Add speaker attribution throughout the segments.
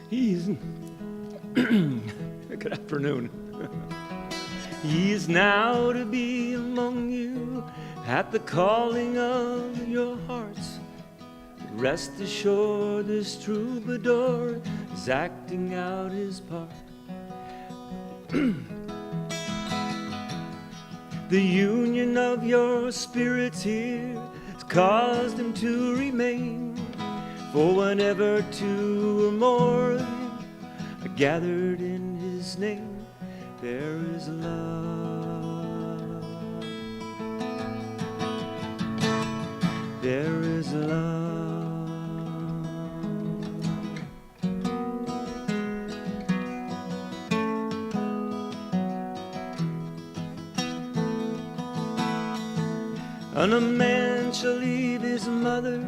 Speaker 1: He's good afternoon. He is now to be among you at the calling of your hearts. Rest assured, this troubadour is acting out his part. The union of your spirits here has caused him to remain. For whenever two or more of you are gathered in his name, there is love. There is love. And a man shall leave his mother,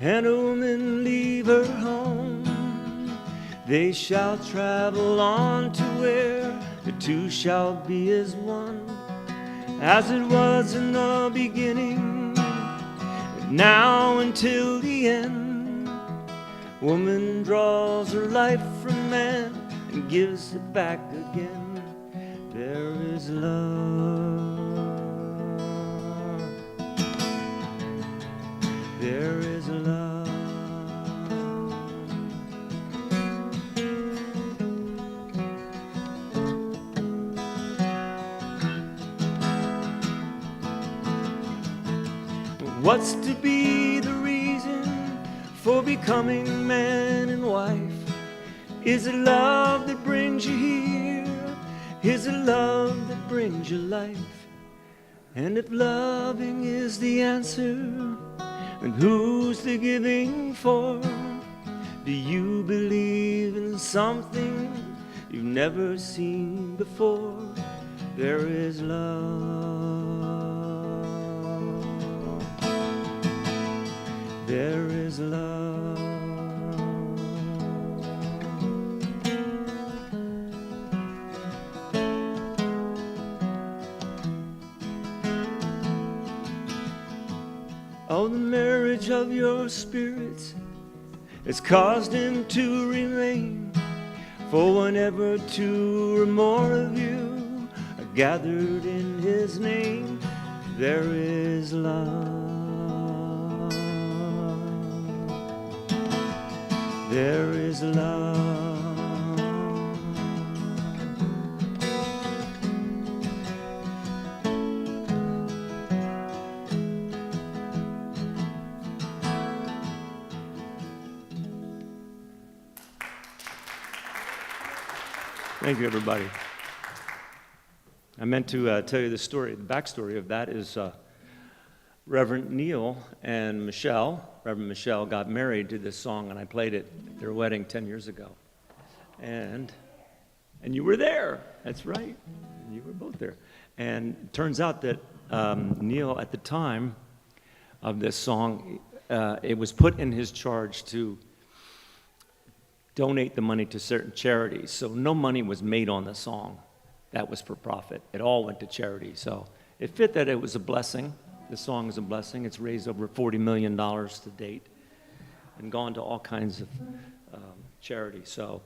Speaker 1: and a woman leave her home. They shall travel on to where the two shall be as one, as it was in the beginning, now until the end. Woman draws her life from man and gives it back again. There is love. There is love. What's to be the reason for becoming man and wife? Is it love that brings you here? Is it love that brings you life? And if loving is the answer, and who's the giving for? Do you believe in something you've never seen before? There is love. There is love. Oh, the marriage of your spirits has caused him to remain. For whenever two or more of you are gathered in his name, there is love. There is love. Thank you, everybody. I meant to tell you the story. The backstory of that is Reverend Neil and Michelle. Reverend Michelle got married to this song, and I played it at their wedding 10 years ago. And you were there. That's right. You were both there. And it turns out that Neil, at the time of this song, it was put in his charge to donate the money to certain charities. So no money was made on the song. That was for profit. It all went to charity. So it fit that it was a blessing. The song is a blessing. It's raised over $40 million to date and gone to all kinds of charities. So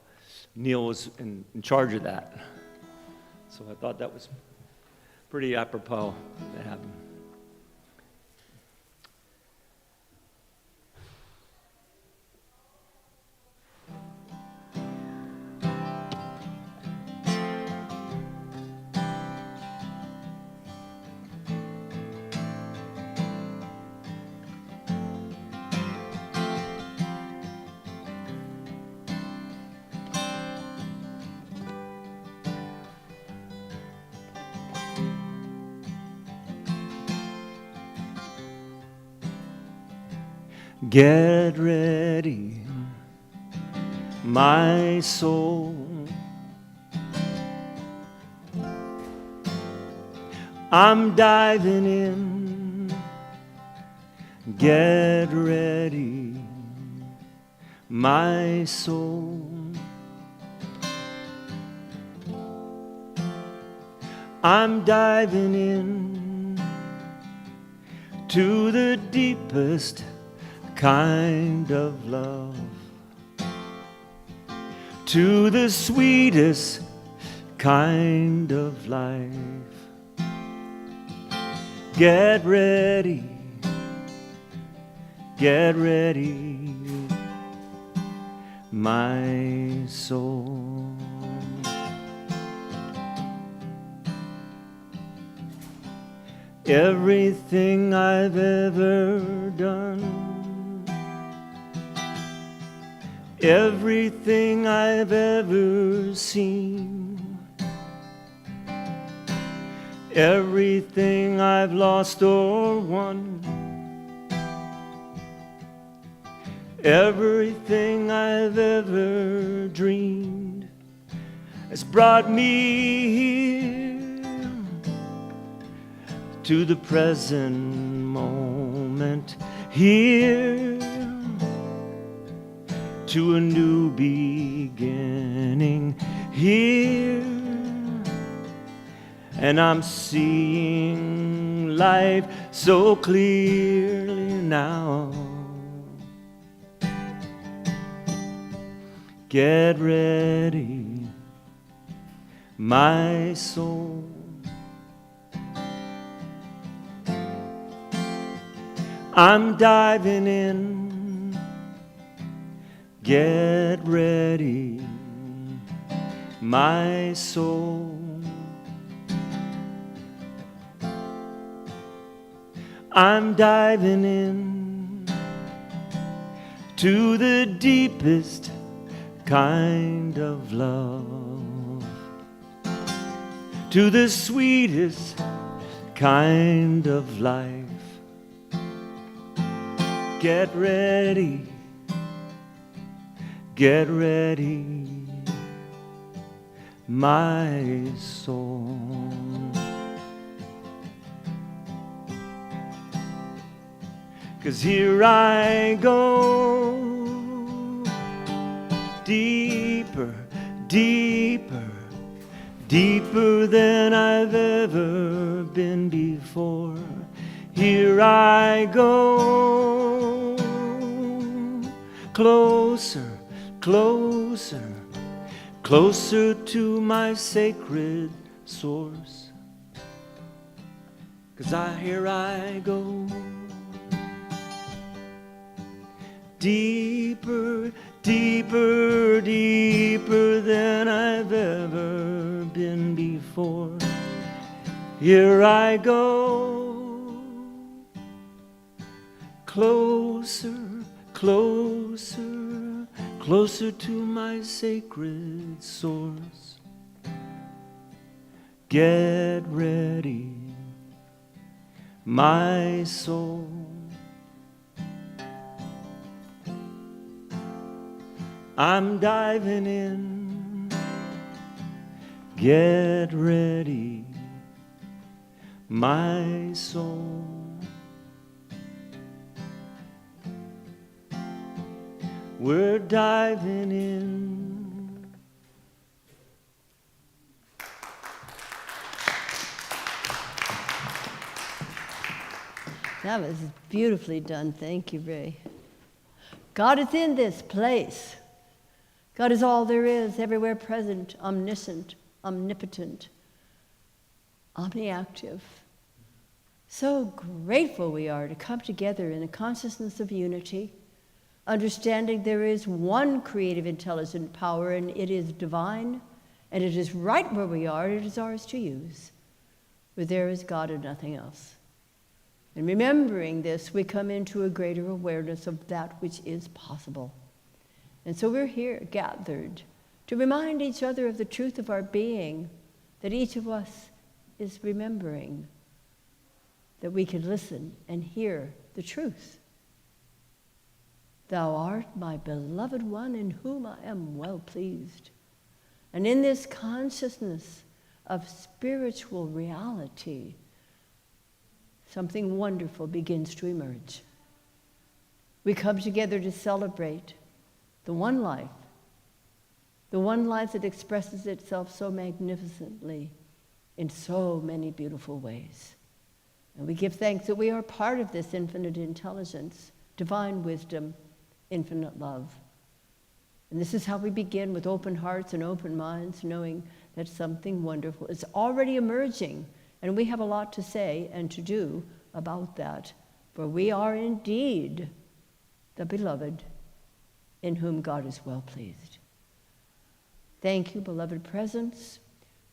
Speaker 1: Neil was in charge of that. So I thought that was pretty apropos to happen. Get ready, my soul. I'm diving in. Get ready, my soul. I'm diving in to the deepest kind of love. to the sweetest kind of life. Get ready, my soul. Everything I've ever done, everything I've ever seen, everything I've lost or won, everything I've ever dreamed has brought me here to the present moment, here to a new beginning, here, and I'm seeing life so clearly now. Get ready, my soul. I'm diving in. Get ready, my soul. I'm diving in to the deepest kind of love, to the sweetest kind of life. Get ready, my soul. 'Cause here I go, deeper, deeper, deeper than I've ever been before. Here I go, closer, closer, closer to my sacred source. 'Cause here I go, deeper, deeper, deeper than I've ever been before. Here I go, closer, closer, closer to my sacred source. Get ready, my soul. I'm diving in. Get ready, my soul. We're diving in.
Speaker 2: That was beautifully done. Thank you, Ray. God is in this place. God is all there is, everywhere present, omniscient, omnipotent, omniactive. So grateful we are to come together in a consciousness of unity, understanding there is one creative intelligent power, and it is divine, and it is right where we are, and it is ours to use. For there is God and nothing else. And remembering this, we come into a greater awareness of that which is possible. And so we're here gathered to remind each other of the truth of our being, that each of us is remembering, that we can listen and hear the truth. Thou art my beloved one, in whom I am well pleased. And in this consciousness of spiritual reality, something wonderful begins to emerge. We come together to celebrate the one life that expresses itself so magnificently in so many beautiful ways. And we give thanks that we are part of this infinite intelligence, divine wisdom, infinite love. And this is how we begin, with open hearts and open minds, knowing that something wonderful is already emerging. And we have a lot to say and to do about that. For we are indeed the beloved, in whom God is well pleased. Thank you, beloved presence.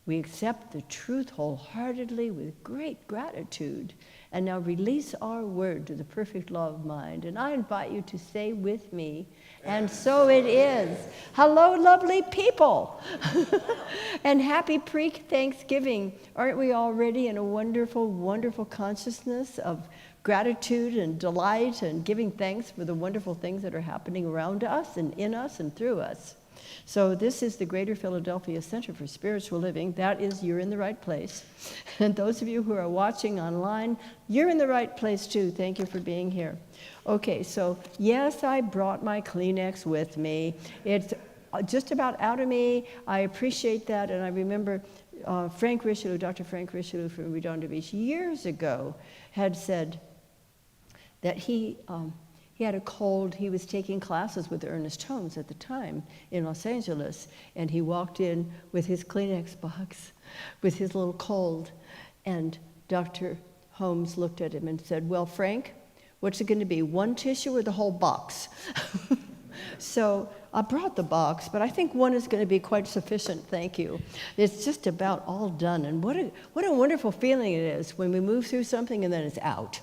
Speaker 2: We accept the truth wholeheartedly with great gratitude. And now release our word to the perfect law of mind. And I invite you to say with me, and so it is. Hello, lovely people. And happy pre-Thanksgiving. Aren't we already in a wonderful, wonderful consciousness of gratitude and delight and giving thanks for the wonderful things that are happening around us and in us and through us? So this is the Greater Philadelphia Center for Spiritual Living. That is, you're in the right place. And those of you who are watching online, you're in the right place too. Thank you for being here. Okay, so yes, I brought my Kleenex with me. It's just about out of me. I appreciate that. And I remember Frank Richelieu, Dr. Frank Richelieu from Redondo Beach years ago had said that he had a cold. He was taking classes with Ernest Holmes at the time in Los Angeles, and he walked in with his Kleenex box with his little cold, and Dr. Holmes looked at him and said, "Well, Frank, what's it going to be, one tissue or the whole box?" So I brought the box, but I think one is going to be quite sufficient, thank you. It's just about all done, and what a wonderful feeling it is when we move through something and then it's out.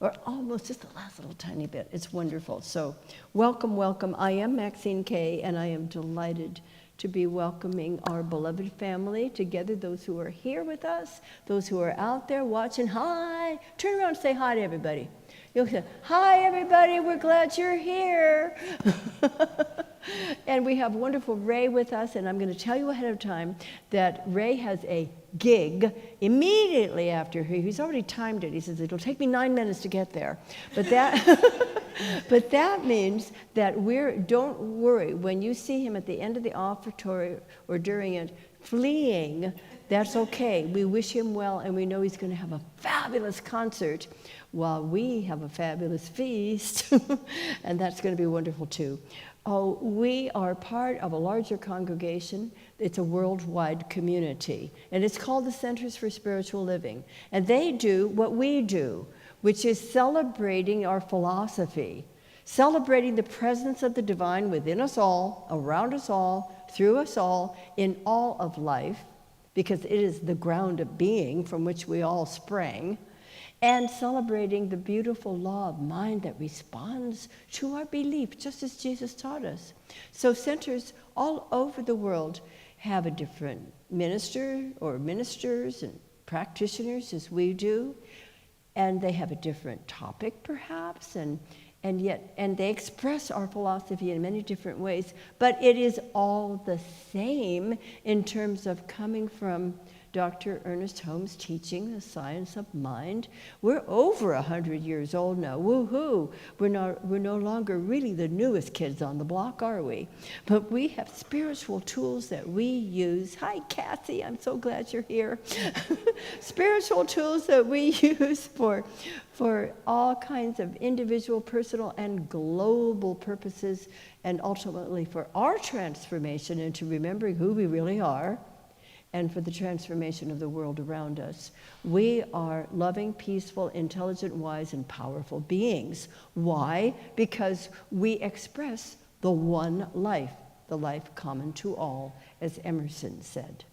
Speaker 2: Or almost just the last little tiny bit. It's wonderful. So welcome, welcome. I am Maxine Kaye, and I am delighted to be welcoming our beloved family together, those who are here with us, those who are out there watching. Hi. Turn around and say hi to everybody. You'll say, "Hi, everybody. We're glad you're here." And we have wonderful Ray with us, and I'm going to tell you ahead of time that Ray has a gig immediately after here. He's already timed it. He says, "It'll take me 9 minutes to get there." But that means that don't worry, when you see him at the end of the offertory or during it fleeing, that's okay. We wish him well, and we know he's going to have a fabulous concert while we have a fabulous feast, and that's going to be wonderful too. Oh, we are part of a larger congregation. It's a worldwide community, and it's called the Centers for Spiritual Living. And they do what we do, which is celebrating our philosophy, celebrating the presence of the divine within us all, around us all, through us all, in all of life, because it is the ground of being from which we all sprang, and celebrating the beautiful law of mind that responds to our belief, just as Jesus taught us. So centers all over the world have a different minister or ministers and practitioners, as we do, and they have a different topic perhaps, and they express our philosophy in many different ways, but it is all the same in terms of coming from Dr. Ernest Holmes' teaching, The Science of Mind. We're over 100 years old now. Woohoo! We're no longer really the newest kids on the block, are we? But we have spiritual tools that we use. Hi, Cassie. I'm so glad you're here. Spiritual tools that we use for all kinds of individual, personal, and global purposes, and ultimately for our transformation into remembering who we really are, and for the transformation of the world around us. We are loving, peaceful, intelligent, wise, and powerful beings. Why? Because we express the one life, the life common to all, as Emerson said.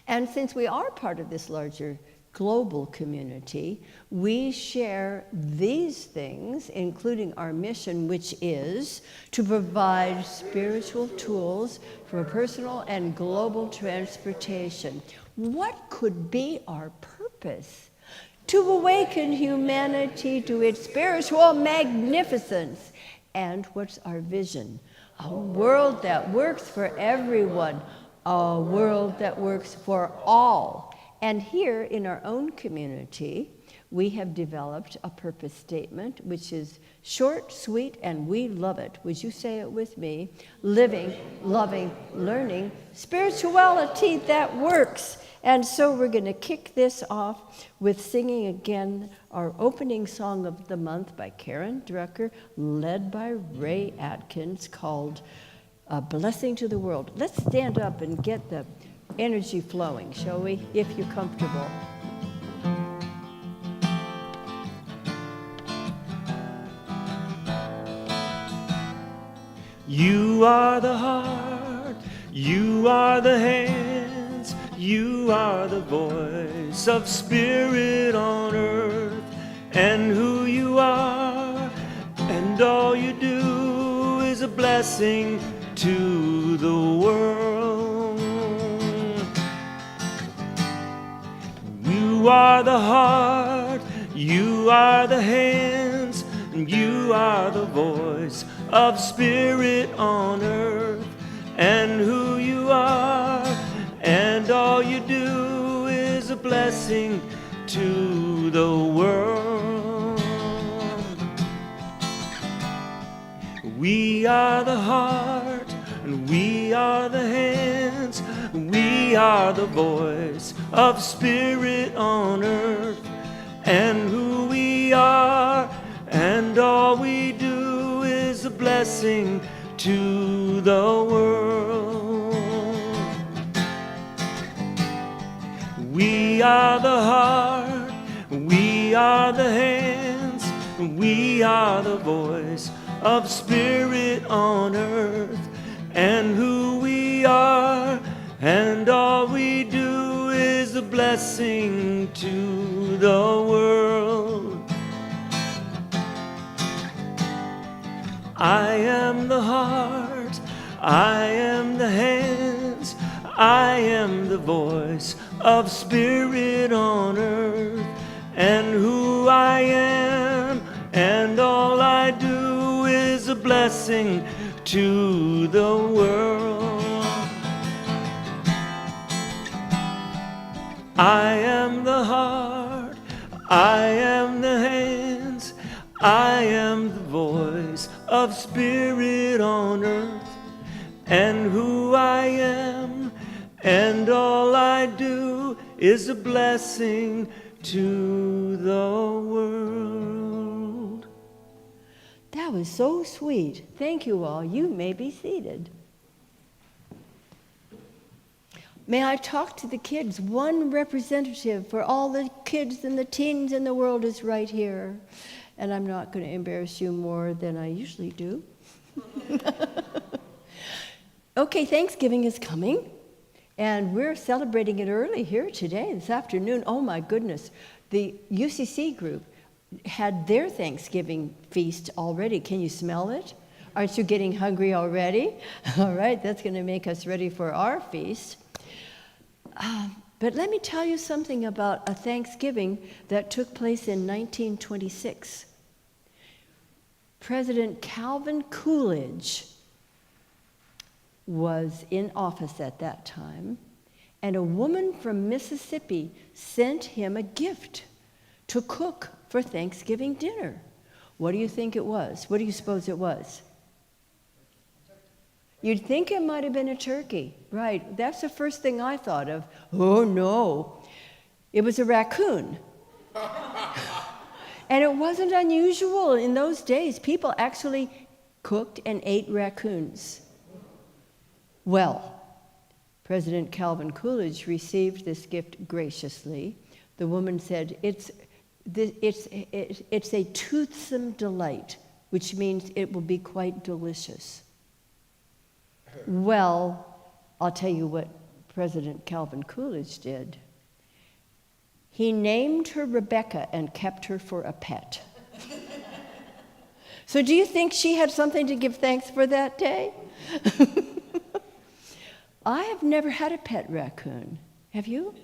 Speaker 2: And since we are part of this larger global community, we share these things, including our mission, which is to provide spiritual tools for personal and global transportation. What could be our purpose? To awaken humanity to its spiritual magnificence. And what's our vision? A world that works for everyone, a world that works for all. And here in our own community, we have developed a purpose statement, which is short, sweet, and we love it. Would you say it with me? Living, loving, learning, spirituality that works. And so we're going to kick this off with singing again our opening song of the month by Karen Drucker, led by Ray Atkins, called a blessing to the world. Let's stand up and get the energy flowing, shall we, if you're comfortable.
Speaker 1: You are the heart, you are the hands, you are the voice of spirit on earth, and who you are, and all you do is a blessing to the world. You are the heart, you are the hands, and you are the voice of spirit on earth, and who you are, and all you do is a blessing to the world. We are the heart, and we are the hands, we are the voice of spirit on earth, and who we are, and all we do is a blessing to the world. We are the heart, we are the hands, we are the voice of spirit on earth, and who we are, and all we do is a blessing to the world. I am the heart, I am the hands, I am the voice of spirit on earth, and who I am, and all I do is a blessing to the world. I am the heart, I am the hands, I am the voice of spirit on earth, and who I am, and all I do is a blessing to the world.
Speaker 2: That was so sweet. Thank you all. You may be seated. May I talk to the kids? One representative for all the kids and the teens in the world is right here. And I'm not going to embarrass you more than I usually do. Okay, Thanksgiving is coming. And we're celebrating it early here today, this afternoon. Oh my goodness. The UCC group had their Thanksgiving feast already. Can you smell it? Aren't you getting hungry already? All right, that's going to make us ready for our feast. But let me tell you something about a Thanksgiving that took place in 1926. President Calvin Coolidge was in office at that time, and a woman from Mississippi sent him a gift to cook for Thanksgiving dinner. What do you think it was? What do you suppose it was? You'd think it might have been a turkey. Right, that's the first thing I thought of. Oh no, it was a raccoon. And it wasn't unusual in those days. People actually cooked and ate raccoons. Well, President Calvin Coolidge received this gift graciously. The woman said, it's a toothsome delight, which means it will be quite delicious. Well, I'll tell you what President Calvin Coolidge did. He named her Rebecca and kept her for a pet. So do you think she had something to give thanks for that day? I have never had a pet raccoon. Have you?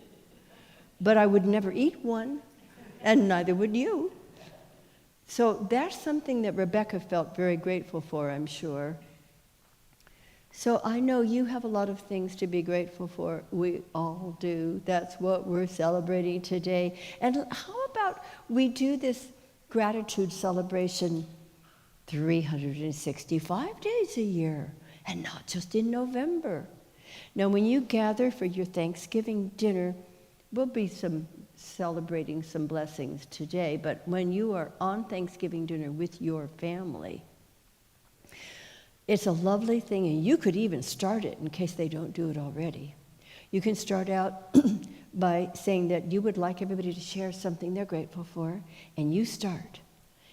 Speaker 2: But I would never eat one, and neither would you. So that's something that Rebecca felt very grateful for, I'm sure. So I know you have a lot of things to be grateful for. We all do. That's what we're celebrating today. And how about we do this gratitude celebration 365 days a year, and not just in November? Now, when you gather for your Thanksgiving dinner, we'll be celebrating some blessings today, but when you are on Thanksgiving dinner with your family, It's a lovely thing, and you could even start it in case they don't do it already. You can start out by saying that you would like everybody to share something they're grateful for, and you start.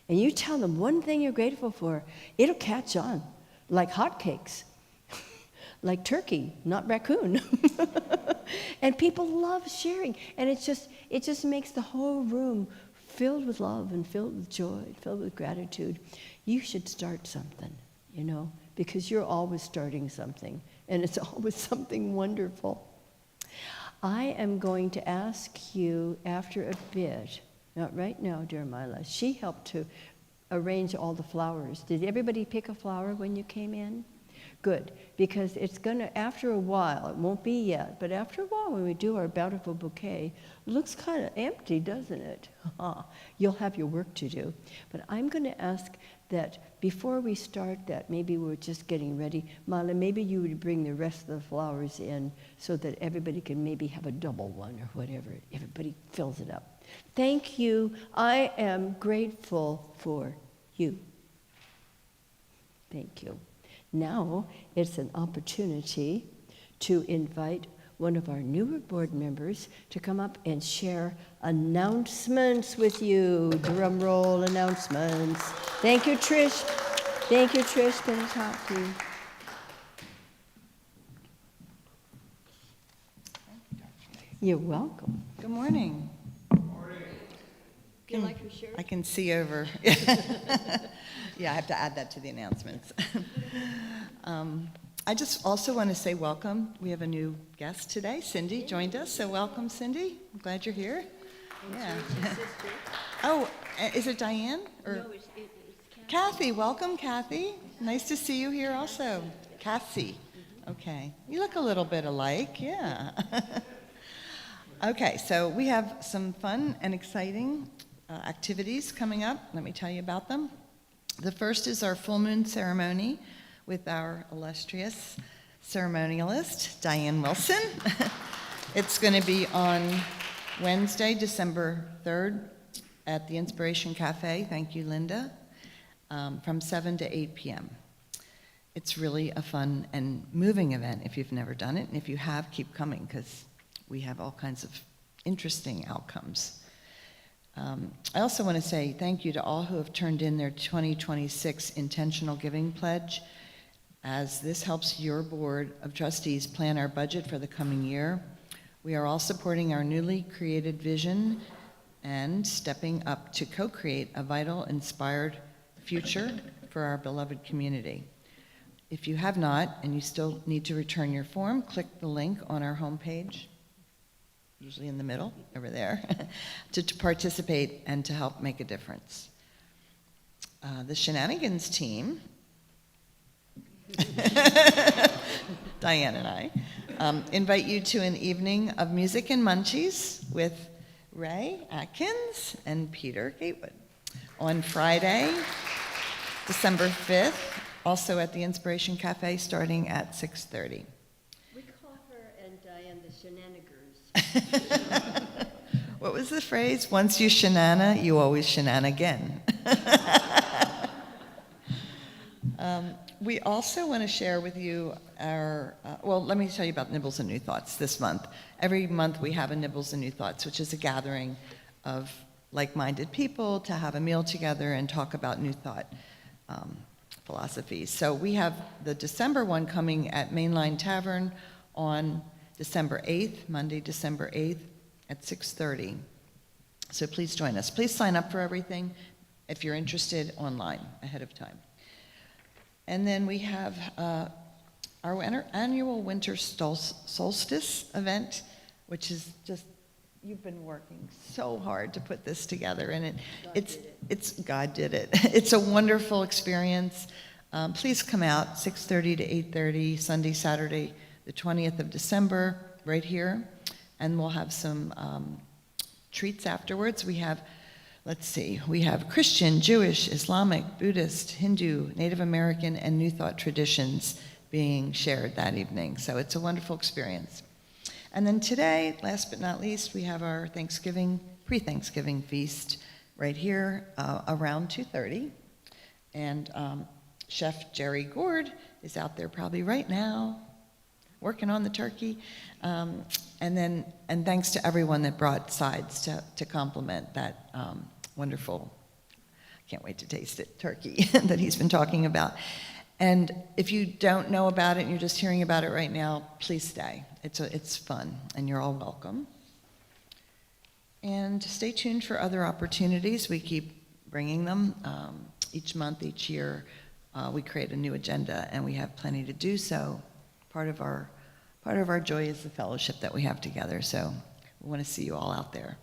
Speaker 2: And you tell them one thing you're grateful for. It'll catch on like hotcakes, like turkey, not raccoon. And people love sharing, and it just makes the whole room filled with love and filled with joy, filled with gratitude. You should start something, because you're always starting something, and it's always something wonderful. I am going to ask you after a bit, not right now, dear Mila. She helped to arrange all the flowers. Did everybody pick a flower when you came in? Good, because it's gonna, after a while, it won't be yet, but after a while when we do our bountiful bouquet, it looks kind of empty, doesn't it? You'll have your work to do. But I'm gonna ask that before we start that, maybe we're just getting ready, Mala, maybe you would bring the rest of the flowers in so that everybody can maybe have a double one or whatever. Everybody fills it up. Thank you. I am grateful for you. Thank you. Now it's an opportunity to invite one of our newer board members to come up and share announcements with you. Drum roll announcements. Thank you, Trish. Thank you, Trish. Going to talk to you. You're welcome.
Speaker 3: Good morning.
Speaker 2: You like your shirt?
Speaker 3: I can see over. Yeah, I have to add that to the announcements. I just also want to say welcome. We have a new guest today. Cindy joined us, so welcome, Cindy. I'm glad you're here. Yeah. Oh, is it Diane? Or?
Speaker 2: No, it's
Speaker 3: Kathy. Welcome, Kathy. Nice to see you here also. Kathy. Okay. You look a little bit alike, yeah. Okay, so we have some fun and exciting activities coming up. Let me tell you about them. The first is our full moon ceremony with our illustrious ceremonialist, Diane Wilson. It's going to be on Wednesday, December 3rd at the Inspiration Cafe. Thank you, Linda. From 7 to 8 p.m. It's really a fun and moving event if you've never done it. And if you have, keep coming because we have all kinds of interesting outcomes. I also want to say thank you to all who have turned in their 2026 intentional giving pledge, as this helps your board of trustees plan our budget for the coming year. We are all supporting our newly created vision and stepping up to co-create a vital, inspired future for our beloved community. If you have not, and you still need to return your form, click the link on our homepage, usually in the middle, over there, to participate and to help make a difference. The Shenanigans team, Diane and I, invite you to an evening of music and munchies with Ray Atkins and Peter Gatewood on Friday, December 5th, also at the Inspiration Cafe, starting at 6:30.
Speaker 2: We call her and Diane the Shenanigans.
Speaker 3: What was the phrase? Once you shenana, you always shenana again. We also want to share with you our, well, let me tell you about Nibbles and New Thoughts this month. Every month we have a Nibbles and New Thoughts, which is a gathering of like-minded people to have a meal together and talk about New Thought philosophies. So we have the December one coming at Mainline Tavern on December 8th, Monday, December 8th at 6:30. So please join us. Please sign up for everything if you're interested online ahead of time. And then we have our annual winter solstice event, which is just, you've been working so hard to put this together, and God did it. It's a wonderful experience. Please come out 6:30 to 8:30, Sunday, Saturday, the 20th of December, right here, and we'll have some treats afterwards. We have, let's see, we have Christian, Jewish, Islamic, Buddhist, Hindu, Native American, and New Thought traditions being shared that evening. So it's a wonderful experience. And then today, last but not least, we have our Thanksgiving, pre-Thanksgiving feast right here around 2:30. And Chef Jerry Gord is out there probably right now working on the turkey. And thanks to everyone that brought sides to complement that wonderful, can't wait to taste it, turkey that he's been talking about. And if you don't know about it and you're just hearing about it right now, please stay. It's fun, and you're all welcome. And stay tuned for other opportunities. We keep bringing them. Each month, each year, we create a new agenda, and we have plenty to do so. Part of our joy is the fellowship that we have together, so we want to see you all out there.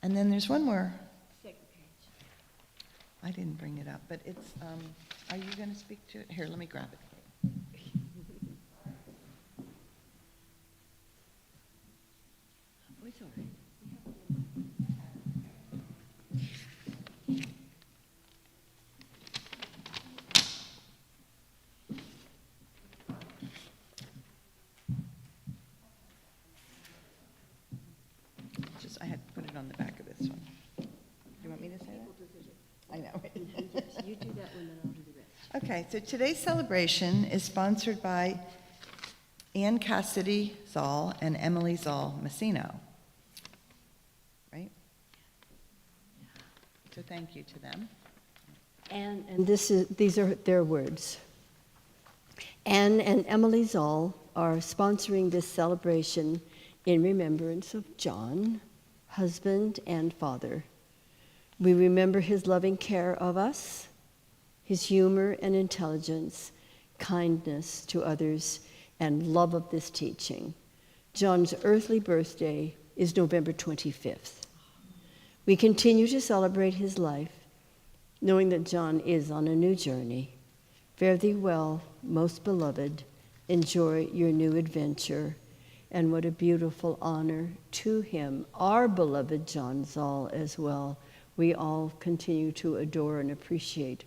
Speaker 3: And then there's one more.
Speaker 2: Second page.
Speaker 3: I didn't bring it up, but it's, are you going to speak to it? Here, let me grab it.
Speaker 2: Oh, it's all right.
Speaker 3: I had to put it on the back of this one. Do you want me to say that? I know.
Speaker 2: You do that one, then I'll do the rest.
Speaker 3: Okay, so today's celebration is sponsored by Ann Cassidy Zoll and Emily Zoll Messino. Right? So thank you to them.
Speaker 2: And these are their words. Anne and Emily Zoll are sponsoring this celebration in remembrance of John, husband and father. We remember his loving care of us, his humor and intelligence, kindness to others, and love of this teaching. John's earthly birthday is November 25th. We continue to celebrate his life, knowing that John is on a new journey. Fare thee well, most beloved. Enjoy your new adventure. And what a beautiful honor to him, our beloved John Zoll as well. We all continue to adore and appreciate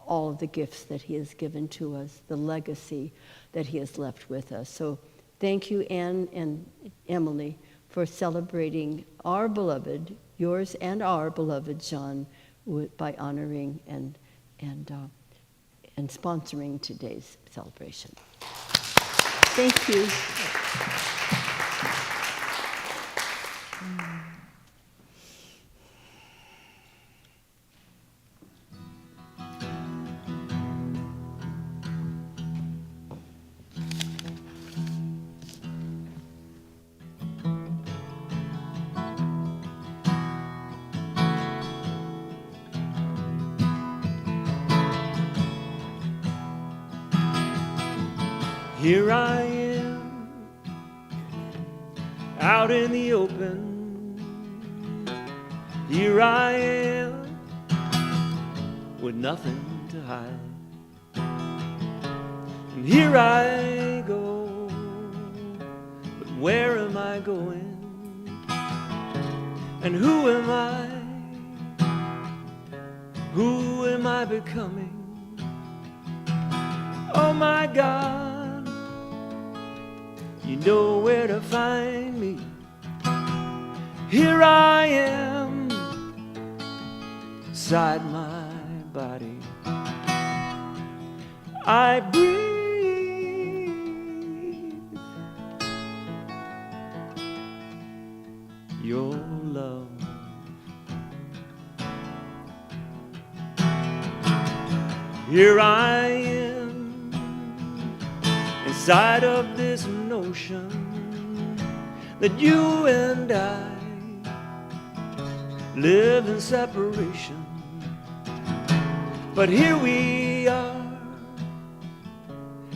Speaker 2: all of the gifts that he has given to us, the legacy that he has left with us. So thank you, Anne and Emily, for celebrating our beloved, yours and our beloved John, by honoring and sponsoring today's celebration. Thank you.
Speaker 1: Here I am, out in the open. Here I am, with nothing to hide. And here I go, but where am I going? And who am I? Who am I becoming? Oh my God, you know where to find me. Here I am, inside my body. I breathe your love. Here I am, inside of this notion that you and I live in separation. But here we are,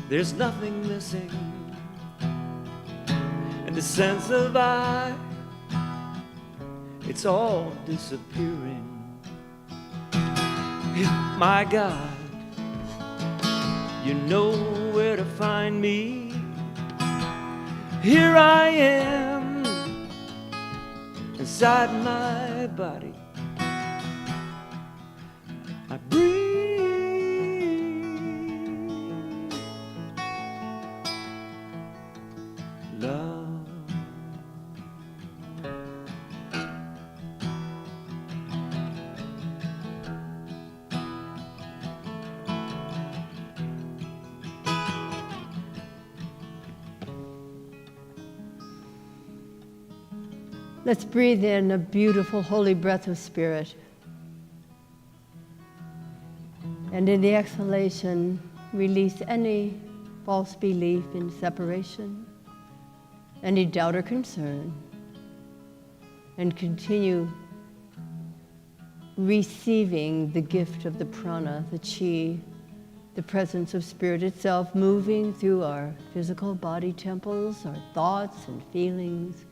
Speaker 1: there's nothing missing, and the sense of I, it's all disappearing. My God, you know where to find me. Here I am, inside my body. I breathe love.
Speaker 2: Let's breathe in a beautiful holy breath of spirit. And in the exhalation, release any false belief in separation, any doubt or concern, and continue receiving the gift of the prana, the chi, the presence of spirit itself, moving through our physical body temples, our thoughts and feelings,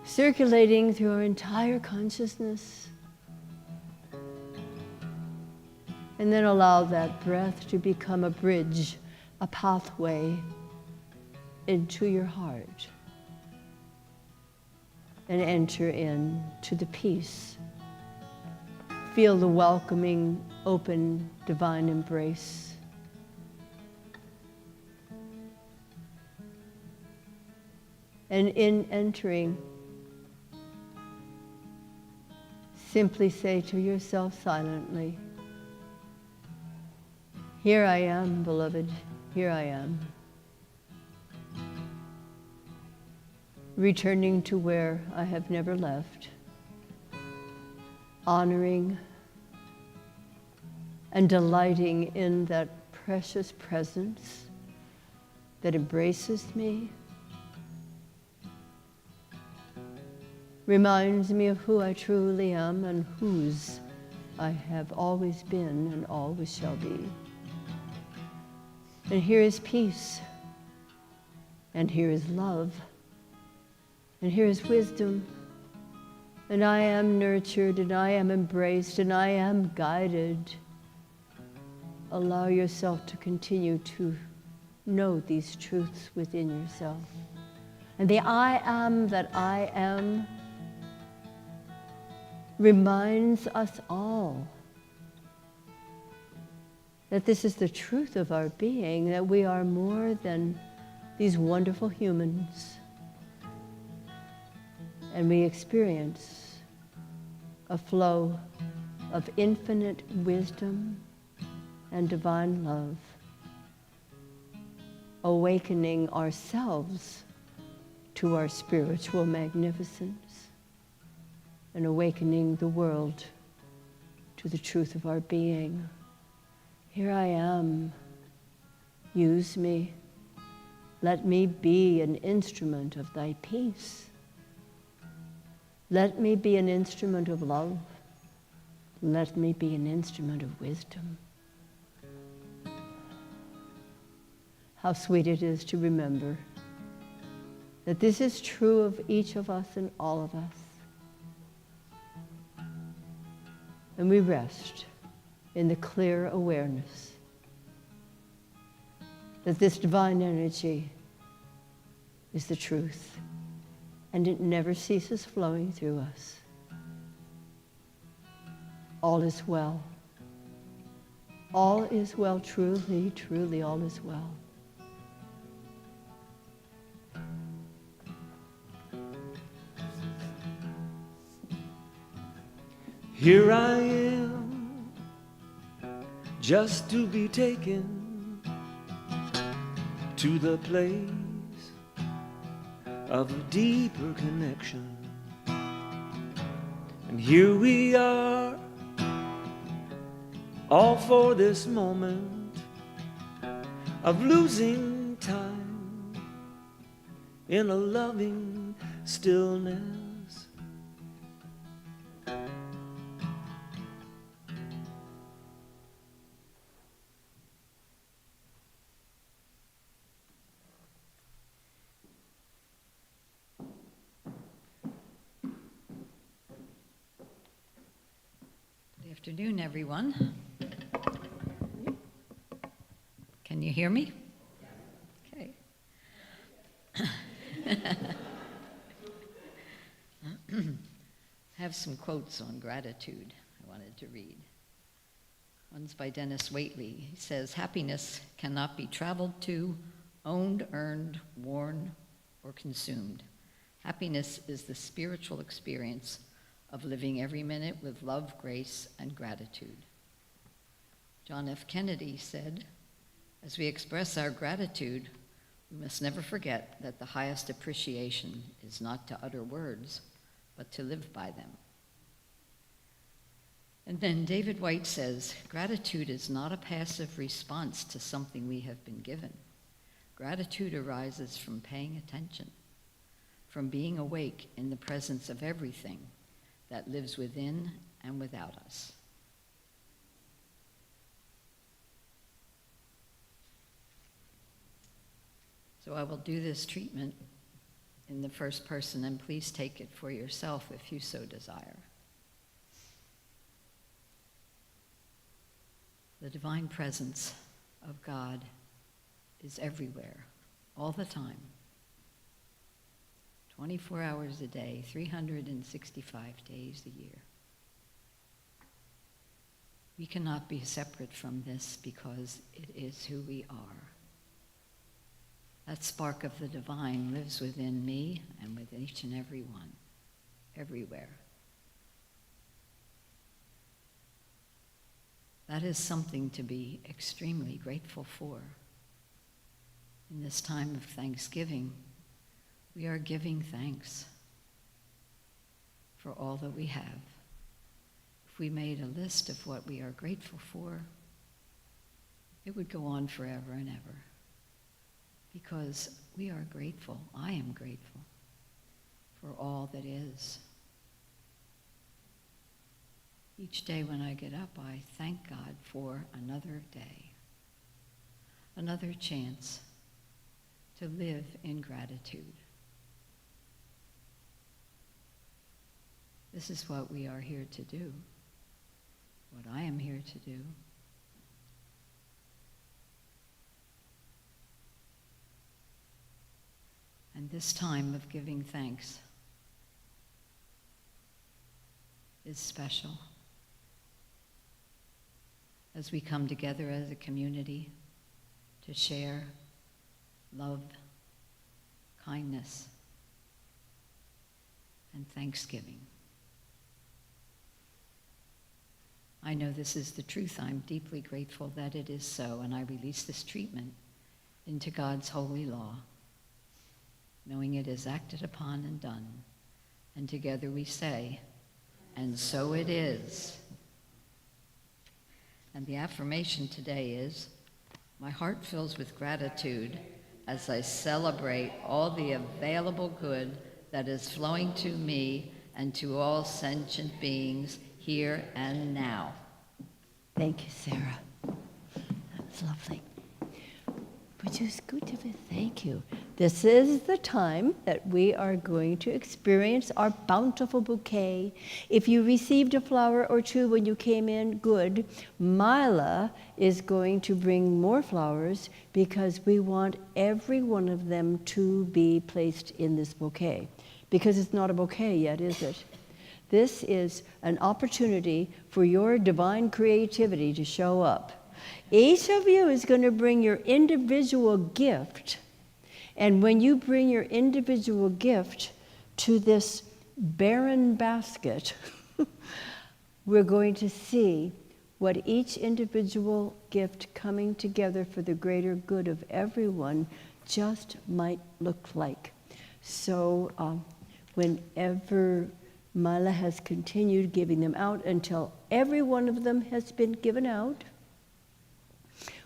Speaker 2: circulating through our entire consciousness. And then allow that breath to become a bridge, a pathway into your heart. And enter into the peace. Feel the welcoming, open, divine embrace. And in entering, simply say to yourself silently, "Here I am, beloved, here I am." Returning to where I have never left, honoring and delighting in that precious presence that embraces me, reminds me of who I truly am and whose I have always been and always shall be. And here is peace, and here is love, and here is wisdom, and I am nurtured, and I am embraced, and I am guided. Allow yourself to continue to know these truths within yourself. And the I am that I am reminds us all that this is the truth of our being, that we are more than these wonderful humans. And we experience a flow of infinite wisdom and divine love, awakening ourselves to our spiritual magnificence and awakening the world to the truth of our being. Here I am, use me, let me be an instrument of thy peace. Let me be an instrument of love. Let me be an instrument of wisdom. How sweet it is to remember that this is true of each of us and all of us. And we rest in the clear awareness that this divine energy is the truth, and it never ceases flowing through us. All is well. All is well, truly, truly all is well.
Speaker 1: Here I am, just to be taken to the place of a deeper connection. And here we are, all for this moment of losing time in a loving stillness.
Speaker 4: Good afternoon, everyone. Can you hear me? Okay. I have some quotes on gratitude I wanted to read. One's by Dennis Waitley. He says, "Happiness cannot be traveled to, owned, earned, worn, or consumed. Happiness is the spiritual experience of living every minute with love, grace, and gratitude." John F. Kennedy said, "As we express our gratitude, we must never forget that the highest appreciation is not to utter words, but to live by them. And then David White says, gratitude is not a passive response to something we have been given. Gratitude arises from paying attention, from being awake in the presence of everything that lives within and without us. So I will do this treatment in the first person, and please take it for yourself if you so desire. The divine presence of God is everywhere, all the time, 24 hours a day, 365 days a year. We cannot be separate from this because it is who we are. That spark of the divine lives within me and with each and every one, everywhere. That is something to be extremely grateful for. In this time of Thanksgiving, we are giving thanks for all that we have. If we made a list of what we are grateful for, it would go on forever and ever. Because we are grateful. I am grateful for all that is. Each day when I get up, I thank God for another day, another chance to live in gratitude. This is what we are here to do, what I am here to do. And this time of giving thanks is special. As we come together as a community to share love, kindness, and thanksgiving. I know this is the truth. I'm deeply grateful that it is so, and I release this treatment into God's holy law, knowing it is acted upon and done. And together we say, and so it is. And the affirmation today is, my heart fills with gratitude as I celebrate all the available good that is flowing to me and to all sentient beings here and now.
Speaker 2: Thank you, Sarah. That's lovely. Would you scoot to me? Thank you. This is the time that we are going to experience our bountiful bouquet. If you received a flower or two when you came in, good. Mila is going to bring more flowers because we want every one of them to be placed in this bouquet. Because it's not a bouquet yet, is it? This is an opportunity for your divine creativity to show up. Each of you is going to bring your individual gift. And when you bring your individual gift to this barren basket, we're going to see what each individual gift coming together for the greater good of everyone just might look like. So whenever Mila has continued giving them out until every one of them has been given out,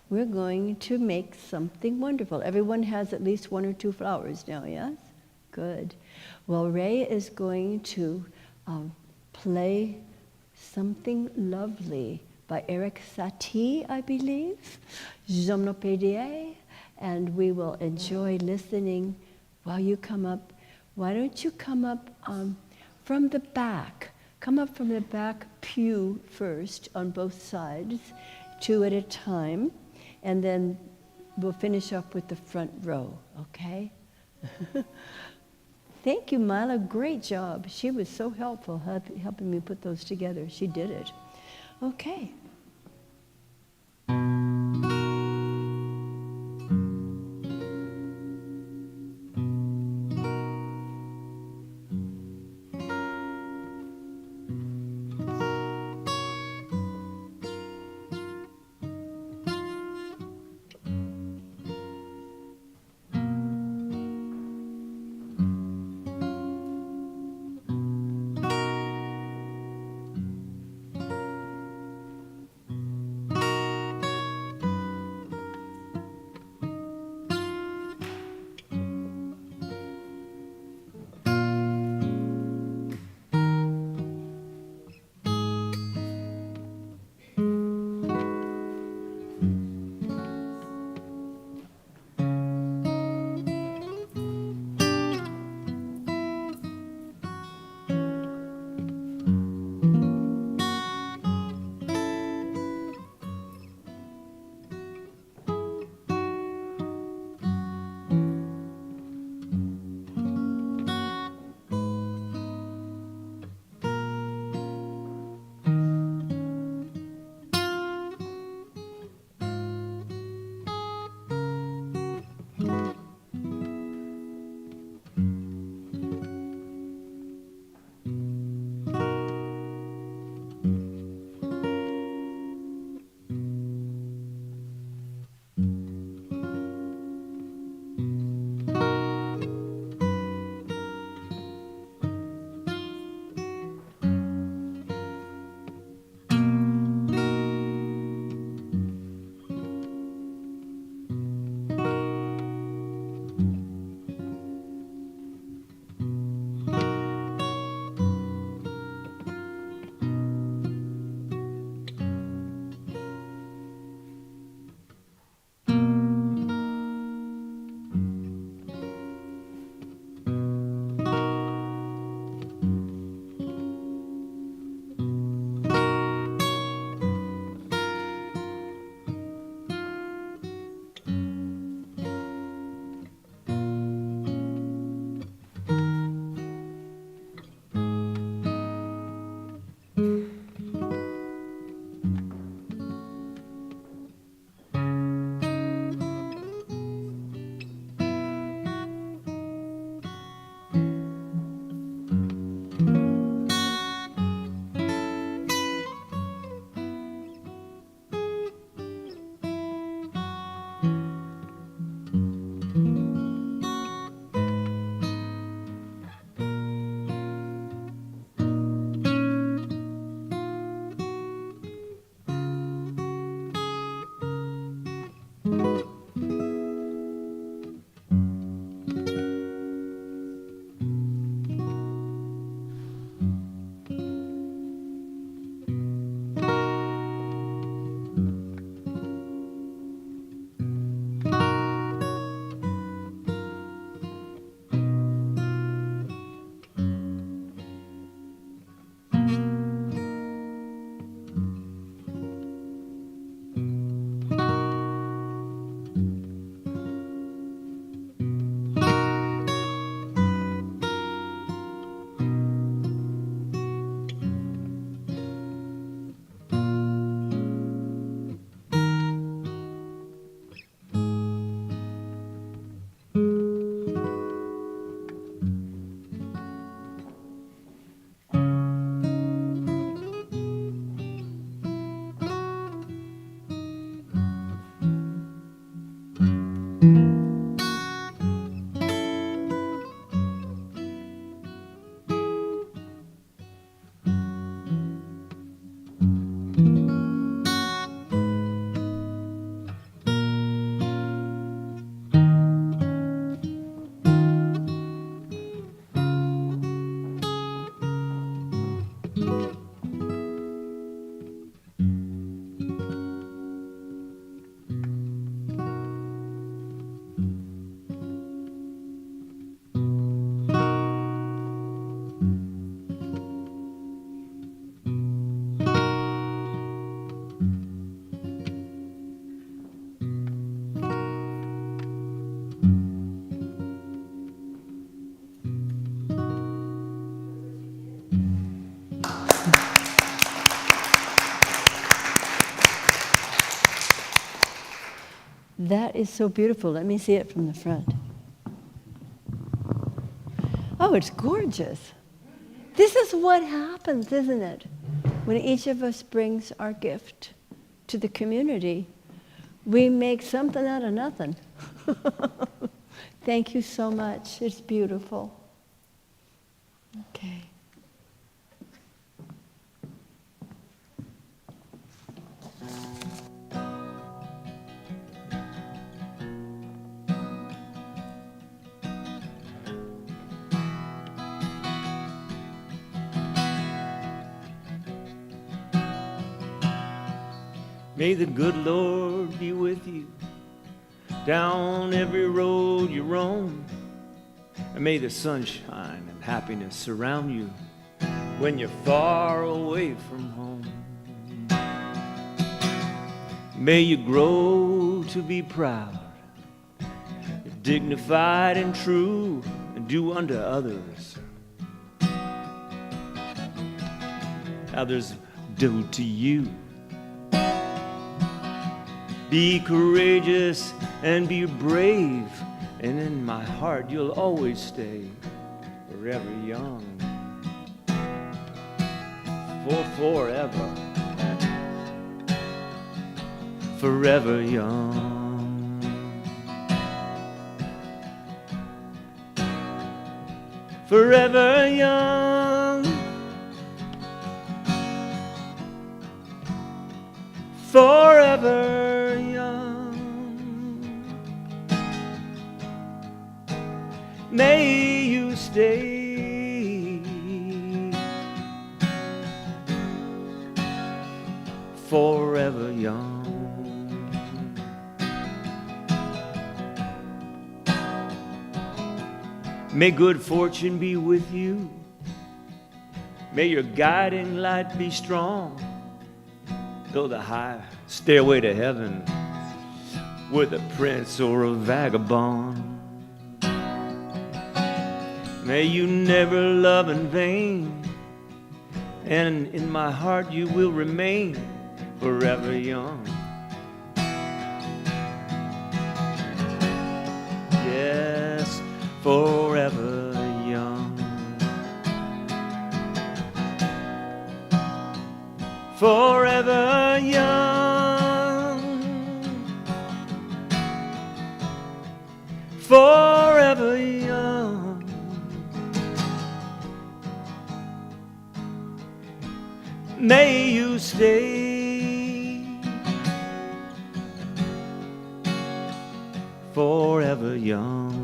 Speaker 2: we're going to make something wonderful. Everyone has at least one or two flowers now, yes? Good. Well, Ray is going to play something lovely by Eric Satie, I believe, Gymnopédie, and we will enjoy listening while you come up. Why don't you come up from the back? Come up from the back pew first on both sides, two at a time. And then we'll finish up with the front row, okay? Thank you, Mila. Great job. She was so helpful helping me put those together. She did it. Okay. That is so beautiful. Let me see it from the front. Oh, it's gorgeous. This is what happens, isn't it? When each of us brings our gift to the community, we make something out of nothing. Thank you so much. It's beautiful. Okay.
Speaker 1: May the good Lord be with you down every road you roam. And may the sunshine and happiness surround you when you're far away from home. May you grow to be proud, dignified and true, and do unto others others do to you. Be courageous and be brave, and in my heart you'll always stay forever young. For forever, forever young. Forever young. Forever young. May you stay forever young. May good fortune be with you. May your guiding light be strong. Though the high stairway to heaven with a prince or a vagabond. May you never love in vain, and in my heart you will remain forever young. Yes, forever young. Forever young. Forever young. May you stay forever young.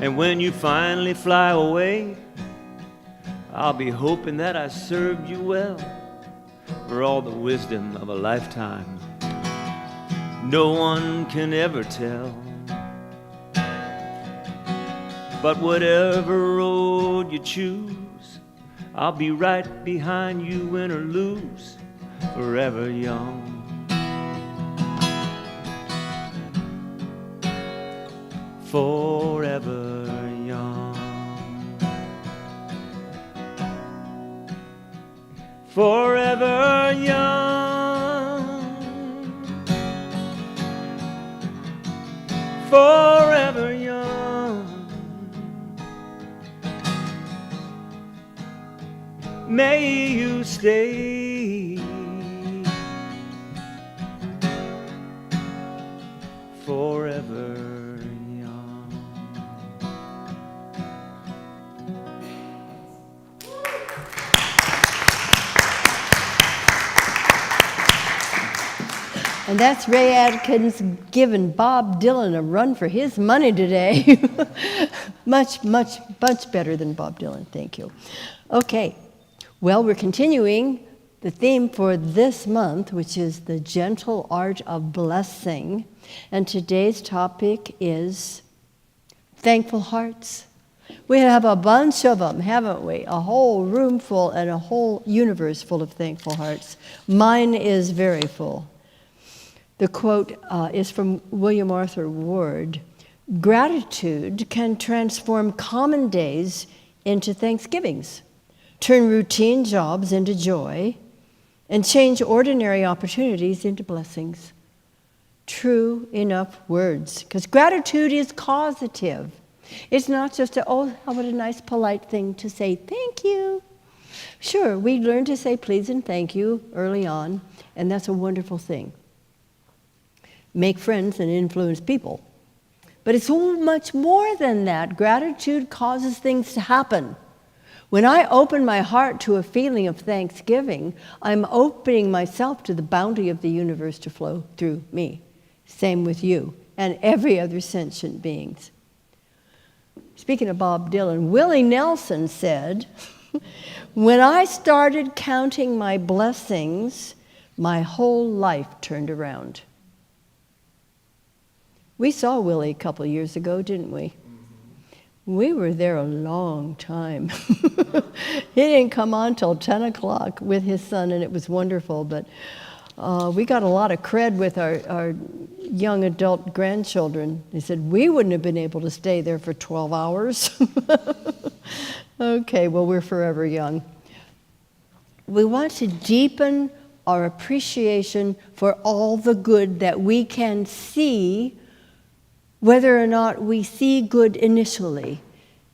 Speaker 1: And when you finally fly away, I'll be hoping that I served you well, for all the wisdom of a lifetime no one can ever tell. But whatever road you choose, I'll be right behind you, win or lose, forever young. Forever young. Forever young. Forever young. May you stay forever young.
Speaker 2: And that's Ray Adkins giving Bob Dylan a run for his money today. much better than Bob Dylan. Thank you. Okay. Well, we're continuing the theme for this month, which is the gentle art of blessing. And today's topic is thankful hearts. We have a bunch of them, haven't we? A whole room full and a whole universe full of thankful hearts. Mine is very full. The quote is from William Arthur Ward. Gratitude can transform common days into thanksgivings, turn routine jobs into joy, and change ordinary opportunities into blessings. True enough words, because gratitude is causative. It's not just what a nice polite thing to say, thank you. Sure, we learn to say please and thank you early on, and that's a wonderful thing. Make friends and influence people. But it's so much more than that. Gratitude causes things to happen. When I open my heart to a feeling of thanksgiving, I'm opening myself to the bounty of the universe to flow through me. Same with you and every other sentient beings. Speaking of Bob Dylan, Willie Nelson said, when I started counting my blessings, my whole life turned around. We saw Willie a couple years ago, didn't we? We were there a long time. He didn't come on till 10 o'clock with his son, and it was wonderful. But we got a lot of cred with our young adult grandchildren. They said, we wouldn't have been able to stay there for 12 hours. Okay, well, we're forever young. We want to deepen our appreciation for all the good that we can see, whether or not we see good initially.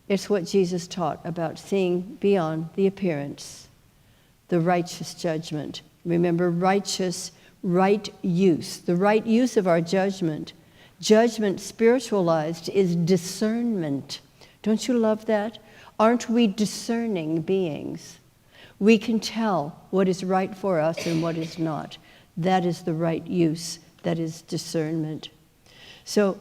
Speaker 2: It's what Jesus taught about seeing beyond the appearance, the righteous judgment. Remember, righteous, right use. The right use of our judgment. Judgment spiritualized is discernment. Don't you love that? Aren't we discerning beings? We can tell what is right for us and what is not. That is the right use. That is discernment. So,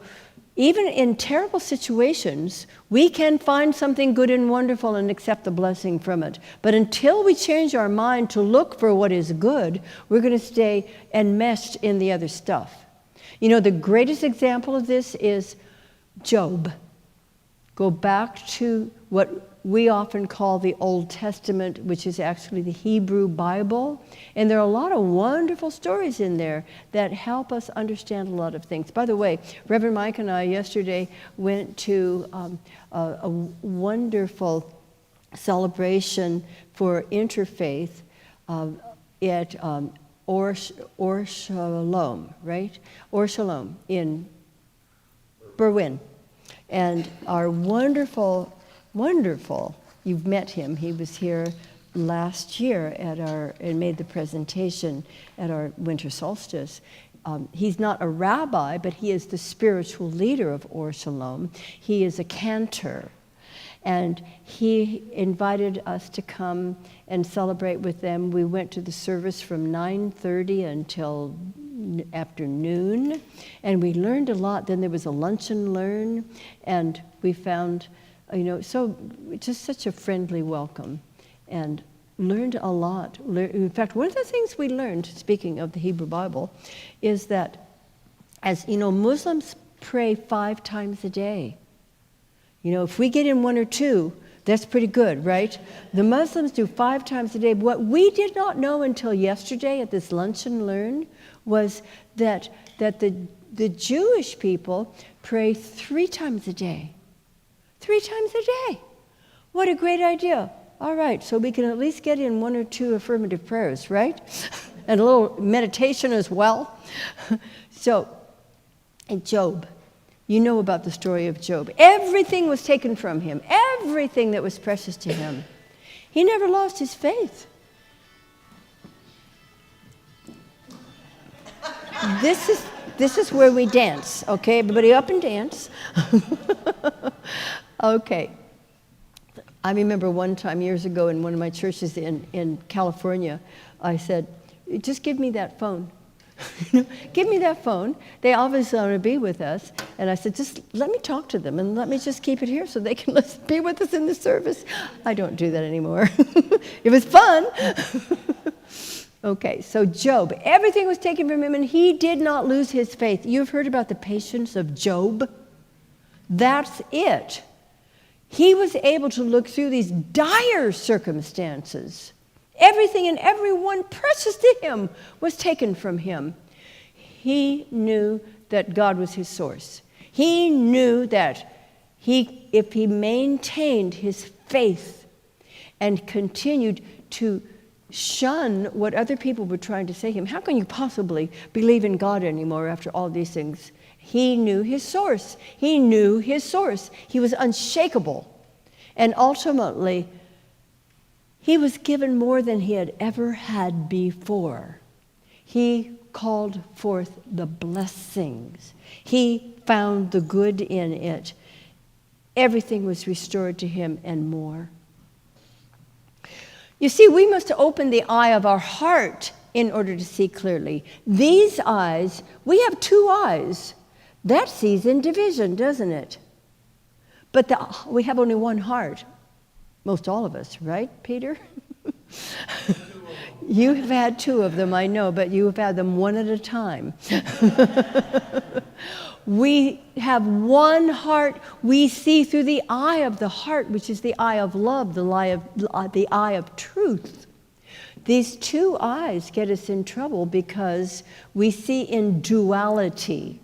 Speaker 2: even in terrible situations, we can find something good and wonderful and accept the blessing from it. But until we change our mind to look for what is good, we're going to stay enmeshed in the other stuff. You know, the greatest example of this is Job. Go back to what we often call the Old Testament, which is actually the Hebrew Bible. And there are a lot of wonderful stories in there that help us understand a lot of things. By the way, Reverend Mike and I yesterday went to a wonderful celebration for interfaith at Or Shalom, right? Or Shalom in Berwyn. And our wonderful, you've met him. He was here last year and made the presentation at our winter solstice. He's not a rabbi, but he is the spiritual leader of Or Shalom. He is a cantor. And he invited us to come and celebrate with them. We went to the service from 9:30 until afternoon, and we learned a lot. Then there was a lunch and learn, and we found, so just such a friendly welcome, and learned a lot. In fact, one of the things we learned, speaking of the Hebrew Bible, is that, as you know, Muslims pray 5 times a day. If we get in 1 or 2, that's pretty good, right? The Muslims do 5 times a day. What we did not know until yesterday at this lunch and learn was that the Jewish people pray 3 times a day. 3 times a day. What a great idea. All right, so we can at least get in 1 or 2 affirmative prayers, right? And a little meditation as well. So, in Job, you know about the story of Job. Everything was taken from him. Everything that was precious to him. He never lost his faith. This is where we dance, okay? Everybody up and dance. Okay. I remember one time years ago in one of my churches in California, I said, just give me that phone. Give me that phone. They obviously want to be with us. And I said, just let me talk to them and let me just keep it here so they can be with us in the service. I don't do that anymore. It was fun. Okay, so Job, everything was taken from him and he did not lose his faith. You've heard about the patience of Job? That's it. He was able to look through these dire circumstances. Everything and everyone precious to him was taken from him. He knew that God was his source. He knew that if he maintained his faith and continued to shun what other people were trying to say to him. How can you possibly believe in God anymore after all these things? He knew his source. He knew his source. He was unshakable. And ultimately, he was given more than he had ever had before. He called forth the blessings. He found the good in it. Everything was restored to him and more. You see, we must open the eye of our heart in order to see clearly. These eyes, we have two eyes. That sees in division, doesn't it? But we have only one heart. Most all of us, right, Peter? You have had two of them, I know, but you have had them one at a time. We have one heart. We see through the eye of the heart, which is the eye of love, the eye of truth. These two eyes get us in trouble because we see in duality.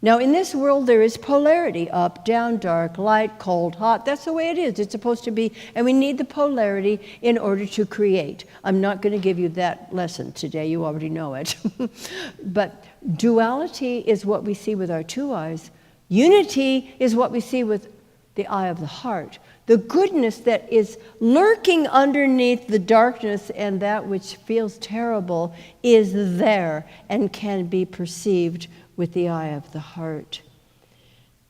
Speaker 2: Now, in this world, there is polarity, up, down, dark, light, cold, hot. That's the way it is. It's supposed to be, and we need the polarity in order to create. I'm not going to give you that lesson today. You already know it. But duality is what we see with our two eyes. Unity is what we see with the eye of the heart. The goodness that is lurking underneath the darkness and that which feels terrible is there and can be perceived with the eye of the heart.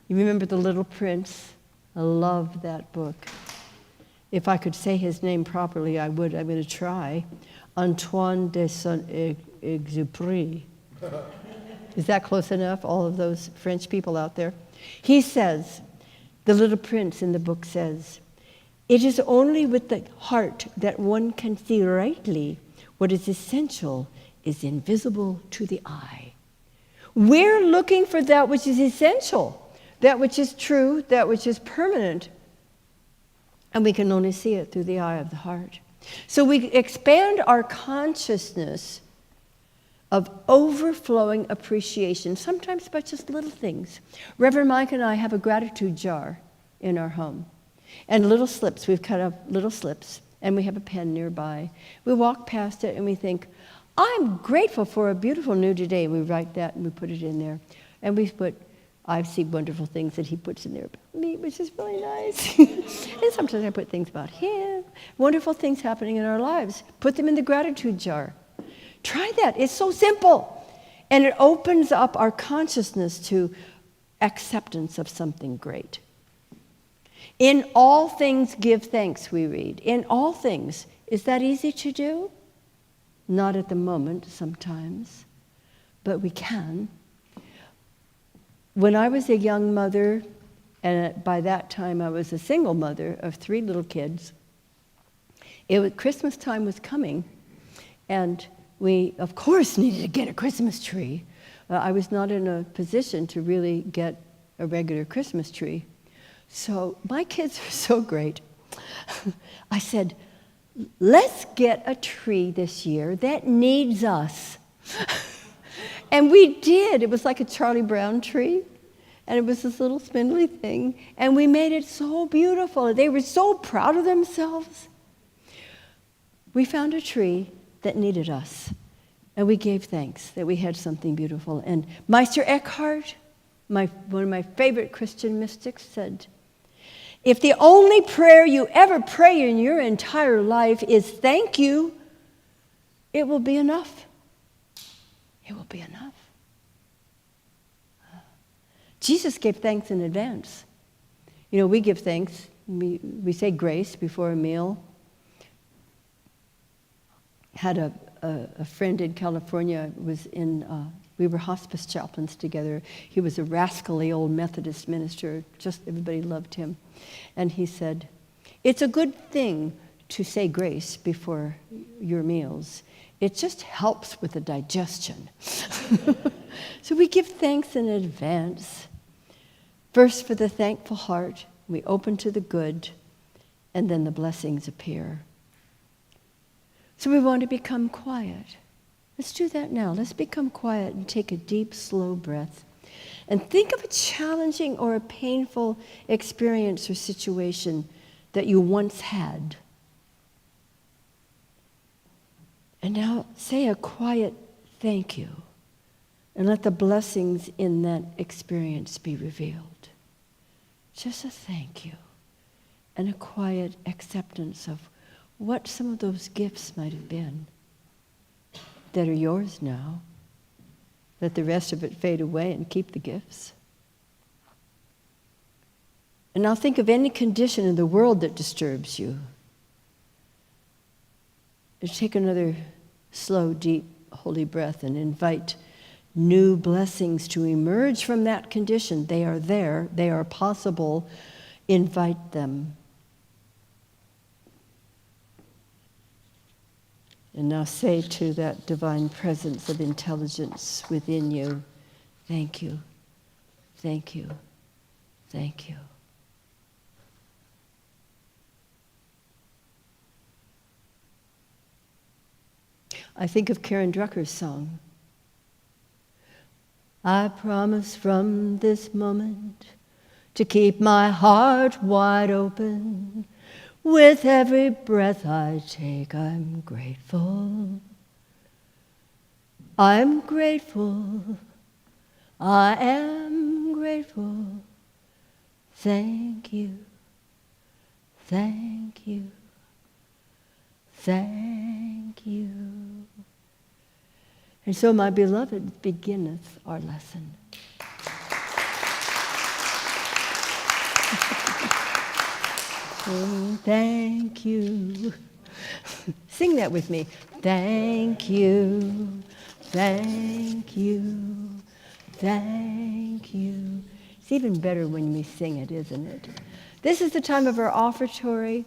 Speaker 2: You remember The Little Prince? I love that book. If I could say his name properly, I would. I'm going to try. Antoine de Saint-Exupéry. Is that close enough? All of those French people out there. He says, the Little Prince in the book says, "It is only with the heart that one can see rightly. What is essential is invisible to the eye." We're looking for that which is essential, that which is true, that which is permanent. And we can only see it through the eye of the heart. So we expand our consciousness of overflowing appreciation, sometimes by just little things. Reverend Mike and I have a gratitude jar in our home. And little slips, we've cut up little slips, and we have a pen nearby. We walk past it and we think, I'm grateful for a beautiful new day. We write that and we put it in there. And we put, I see wonderful things that he puts in there about me, which is really nice. And sometimes I put things about him. Wonderful things happening in our lives. Put them in the gratitude jar. Try that. It's so simple. And it opens up our consciousness to acceptance of something great. In all things give thanks, we read. In all things. Is that easy to do? Not at the moment, sometimes, but we can. When I was a young mother, and by that time I was a single mother of 3 little kids, Christmas time was coming, and we, of course, needed to get a Christmas tree. I was not in a position to really get a regular Christmas tree. So my kids are so great. I said, let's get a tree this year that needs us. And we did. It was like a Charlie Brown tree. And it was this little spindly thing. And we made it so beautiful. They were so proud of themselves. We found a tree that needed us. And we gave thanks that we had something beautiful. And Meister Eckhart, one of my favorite Christian mystics, said, if the only prayer you ever pray in your entire life is thank you, it will be enough. It will be enough. Jesus gave thanks in advance. You know, we give thanks. We say grace before a meal. Had a friend in California, we were hospice chaplains together. He was a rascally old Methodist minister. Just everybody loved him. And he said, it's a good thing to say grace before your meals. It just helps with the digestion. So we give thanks in advance. First for the thankful heart, we open to the good, and then the blessings appear. So we want to become quiet. Let's do that now. Let's become quiet and take a deep, slow breath. And think of a challenging or a painful experience or situation that you once had. And now say a quiet thank you, and let the blessings in that experience be revealed. Just a thank you and a quiet acceptance of what some of those gifts might have been that are yours now. Let the rest of it fade away and keep the gifts. And now think of any condition in the world that disturbs you. And take another slow, deep, holy breath and invite new blessings to emerge from that condition. They are there. They are possible. Invite them. And now say to that divine presence of intelligence within you, thank you, thank you, thank you. I think of Karen Drucker's song. I promise from this moment to keep my heart wide open. With every breath I take, I'm grateful. I'm grateful. I am grateful. Thank you. Thank you. Thank you. And so, my beloved, beginneth our lesson. Oh, thank you. Sing that with me. Thank you. Thank you. Thank you. It's even better when we sing it, isn't it? This is the time of our offertory,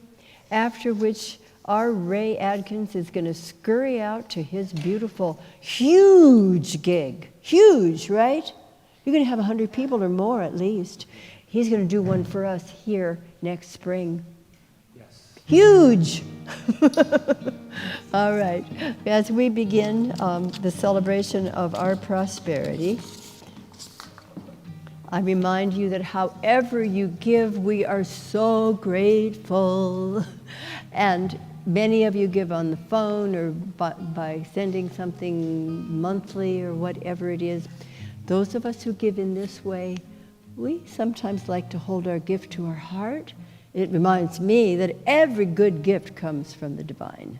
Speaker 2: after which our Ray Adkins is going to scurry out to his beautiful, huge gig. Huge, right? You're going to have 100 people or more at least. He's going to do one for us here next spring.
Speaker 1: Yes.
Speaker 2: Huge! All right. As we begin the celebration of our prosperity, I remind you that however you give, we are so grateful. And many of you give on the phone or by sending something monthly or whatever it is. Those of us who give in this way, we sometimes like to hold our gift to our heart. It reminds me that every good gift comes from the divine.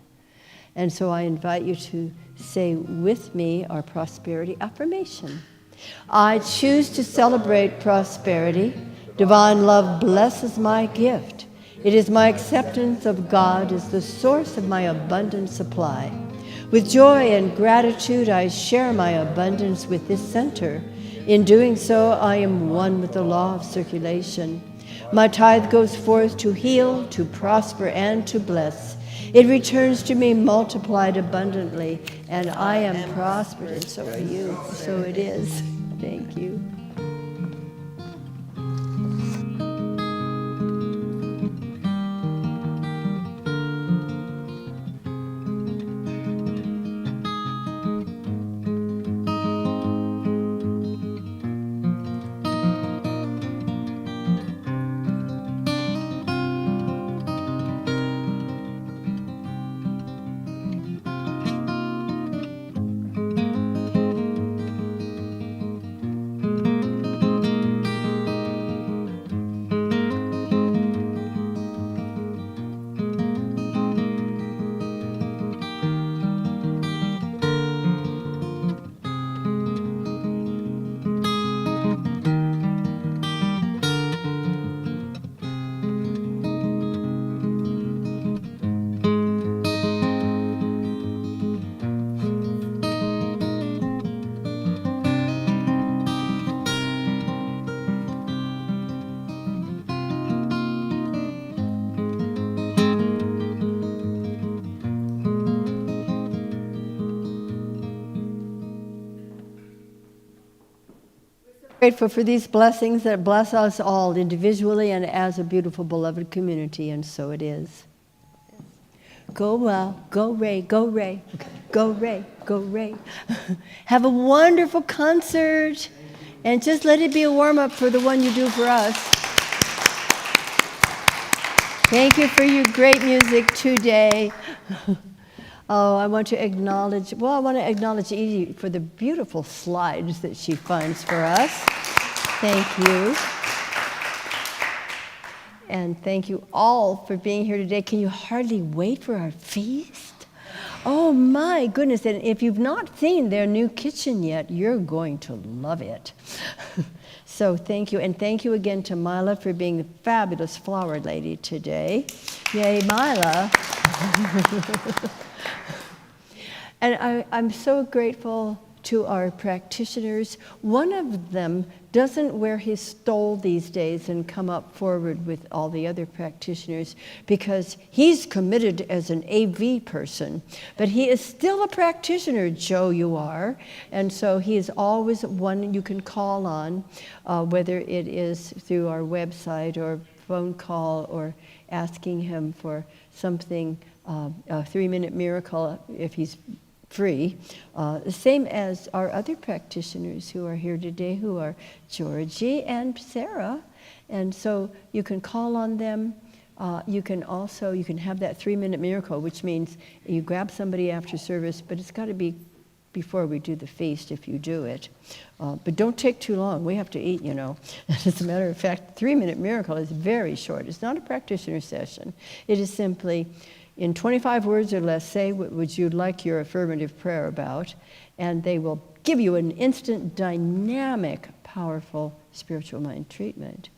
Speaker 2: And so I invite you to say with me our prosperity affirmation. I choose to celebrate prosperity. Divine love blesses my gift. It is my acceptance of God as the source of my abundant supply. With joy and gratitude, I share my abundance with this center. In doing so, I am one with the law of circulation. My tithe goes forth to heal, to prosper, and to bless. It returns to me multiplied abundantly, and I am prospered, and so are you. So it is. Thank you. Grateful for these blessings that bless us all individually and as a beautiful, beloved community, and so it is. Go well, go Ray, go Ray, go Ray, go Ray. Have a wonderful concert, and just let it be a warm-up for the one you do for us. Thank you for your great music today. Oh, I want to acknowledge Edie for the beautiful slides that she finds for us. Thank you. And thank you all for being here today. Can you hardly wait for our feast? Oh my goodness, and if you've not seen their new kitchen yet, you're going to love it. So thank you, and thank you again to Mila for being the fabulous flower lady today. Yay, Mila. And I'm so grateful to our practitioners. One of them doesn't wear his stole these days and come up forward with all the other practitioners because he's committed as an AV person, but he is still a practitioner, Joe, you are. And so he is always one you can call on, whether it is through our website or phone call or asking him for something, a 3-minute miracle if he's free, the same as our other practitioners who are here today, who are Georgie and Sarah. And so you can call on them. You can have that 3-minute miracle, which means you grab somebody after service, but it's got to be before we do the feast if you do it. But don't take too long. We have to eat, you know. As a matter of fact, 3-minute miracle is very short. It's not a practitioner session. It is simply, in 25 words or less, say what would you like your affirmative prayer about, and they will give you an instant, dynamic, powerful spiritual mind treatment.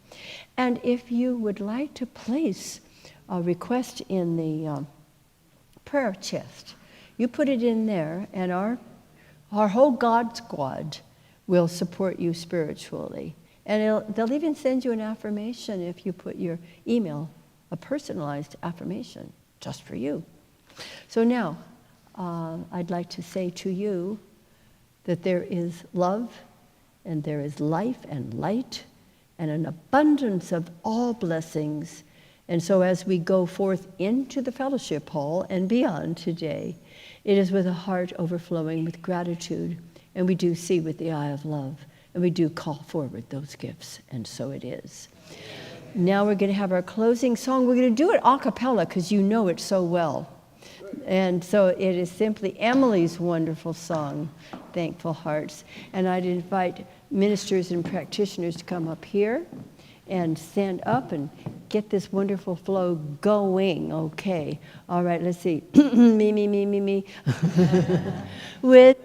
Speaker 2: And if you would like to place a request in the prayer chest, you put it in there, and our whole God squad will support you spiritually. And they'll even send you an affirmation if you put your email, a personalized affirmation, just for you. So now, I'd like to say to you that there is love, and there is life and light, and an abundance of all blessings. And so as we go forth into the fellowship hall and beyond today, it is with a heart overflowing with gratitude, and we do see with the eye of love, and we do call forward those gifts, and so it is. Now we're going to have our closing song. We're going to do it a cappella because you know it so well. And so it is simply Emily's wonderful song, Thankful Hearts. And I'd invite ministers and practitioners to come up here and stand up and get this wonderful flow going. Okay. All right, let's see. Me. With